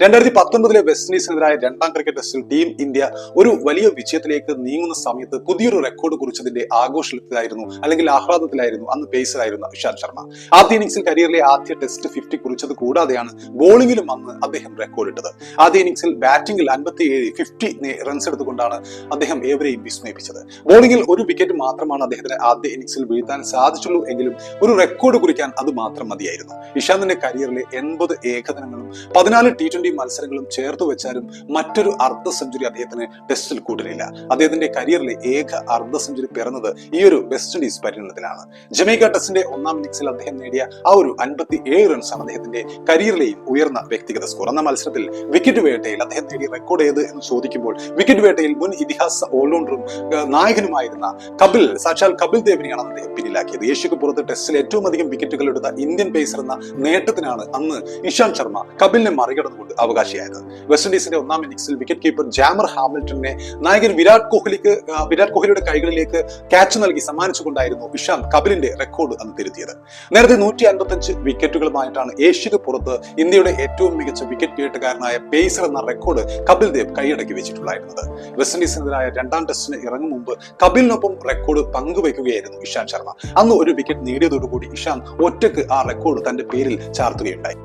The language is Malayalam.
2019 വെസ്റ്റ് ഇൻഡീസിനെതിരായ രണ്ടാം ക്രിക്കറ്റ് ടെസ്റ്റിൽ ടീം ഇന്ത്യ ഒരു വലിയ വിജയത്തിലേക്ക് നീങ്ങുന്ന സമയത്ത് പുതിയൊരു റെക്കോർഡ് കുറിച്ചതിന്റെ ആഘോഷത്തിലായിരുന്നു അല്ലെങ്കിൽ ആഹ്ലാദത്തിലായിരുന്നു അന്ന് പേസറായിരുന്ന ഇഷാന്ത് ശർമ്മ. ആദ്യ ഇന്നിംഗ്സിൽ കരിയറിലെ ആദ്യ ടെസ്റ്റ് 50 കുറിച്ചത് കൂടാതെയാണ് ബോളിംഗിലും അന്ന് അദ്ദേഹം റെക്കോർഡ് ഇട്ടത്. ആദ്യ ഇന്നിംഗ്സിൽ ബാറ്റിംഗിൽ 50 റൺസ് എടുത്തുകൊണ്ടാണ് അദ്ദേഹം ഏവരെയും വിസ്മയിപ്പിച്ചത്. ബോളിംഗിൽ ഒരു വിക്കറ്റ് മാത്രമാണ് അദ്ദേഹത്തിന് ആദ്യ ഇന്നിംഗ്സിൽ വീഴ്ത്താൻ സാധിച്ചുള്ളൂ എങ്കിലും ഒരു റെക്കോർഡ് കുറിക്കാൻ അത് മാത്രം മതിയായിരുന്നു. ഇഷാന്തിന്റെ കരിയറിലെ 80 ഏകദിനങ്ങളും 14 T20 മത്സരങ്ങളും ചേർത്ത് വെച്ചാലും മറ്റൊരു അർദ്ധ സെഞ്ചുറി അദ്ദേഹത്തിന് ടെസ്റ്റിൽ കൂട്ടലില്ല. അദ്ദേഹത്തിന്റെ കരിയറിലെ ഏക അർദ്ധ സെഞ്ചുറി പിറന്നത് ഈ ഒരു വെസ്റ്റ് ഇൻഡീസ് പര്യടനത്തിലാണ്. ജമൈക്ക ടെസ്റ്റിന്റെ ഒന്നാം ഇന്നിംഗ്സിൽ അദ്ദേഹം നേടിയ ആ ഒരു 57 റൺസാണ് അദ്ദേഹത്തിന്റെ കരിയറിലെയും ഉയർന്ന വ്യക്തിഗത സ്കോർ. എന്ന മത്സരത്തിൽ വിക്കറ്റ് വേട്ടയിൽ അദ്ദേഹം നേടിയ റെക്കോർഡ് ഏത് എന്ന് ചോദിക്കുമ്പോൾ വിക്കറ്റ് വേട്ടയിൽ മുൻ ഇതിഹാസ ഓൾറൗണ്ടറും നായകനുമായിരുന്ന സാക്ഷാൽ കപിൽ ദേവിനെയാണ് അദ്ദേഹം പിന്നിലാക്കിയത്. ഏഷ്യക്ക് പുറത്ത് ടെസ്റ്റിൽ ഏറ്റവും അധികം വിക്കറ്റുകൾ എടുത്ത ഇന്ത്യൻ പേസർ എന്ന നേട്ടത്തിനാണ് അന്ന് ഇഷാന്ത് ശർമ്മ കപിലിനെ മറികടന്നുകൊണ്ട് അവകാശിയായത്. വെസ്റ്റ് ഇൻഡീസിന്റെ ഒന്നാം ഇന്നിംഗ്സിൽ വിക്കറ്റ് കീപ്പർ ജാമർ ഹാമിൽട്ടനെ നായകൻ വിരാട് കോഹ്ലിയുടെ കൈകളിലേക്ക് ക്യാച്ച് നൽകി സമ്മാനിച്ചുകൊണ്ടായിരുന്നു ഇഷാന്ത് കപിലിന്റെ റെക്കോർഡ് അന്ന് തിരുത്തിയത്. നേരത്തെ 155 വിക്കറ്റുകളുമായിട്ടാണ് ഏഷ്യക്ക് പുറത്ത് ഇന്ത്യയുടെ ഏറ്റവും മികച്ച വിക്കറ്റ് കീട്ടുകാരനായ പേസർ എന്ന റെക്കോർഡ് കപിൽ ദേവ് കൈയടക്കി വെച്ചിട്ടുണ്ടായിരുന്നത്. വെസ്റ്റ് ഇൻഡീസിനെതിരായ രണ്ടാം ടെസ്റ്റിന് ഇറങ്ങും മുമ്പ് കപിലിനൊപ്പം റെക്കോർഡ് പങ്കുവയ്ക്കുകയായിരുന്നു ഇഷാന്ത് ശർമ്മ. അന്ന് ഒരു വിക്കറ്റ് നേടിയതോടുകൂടി ഇഷാന്ത് ഒറ്റക്ക് ആ റെക്കോർഡ് തന്റെ പേരിൽ ചാർത്തുകയുണ്ടായി.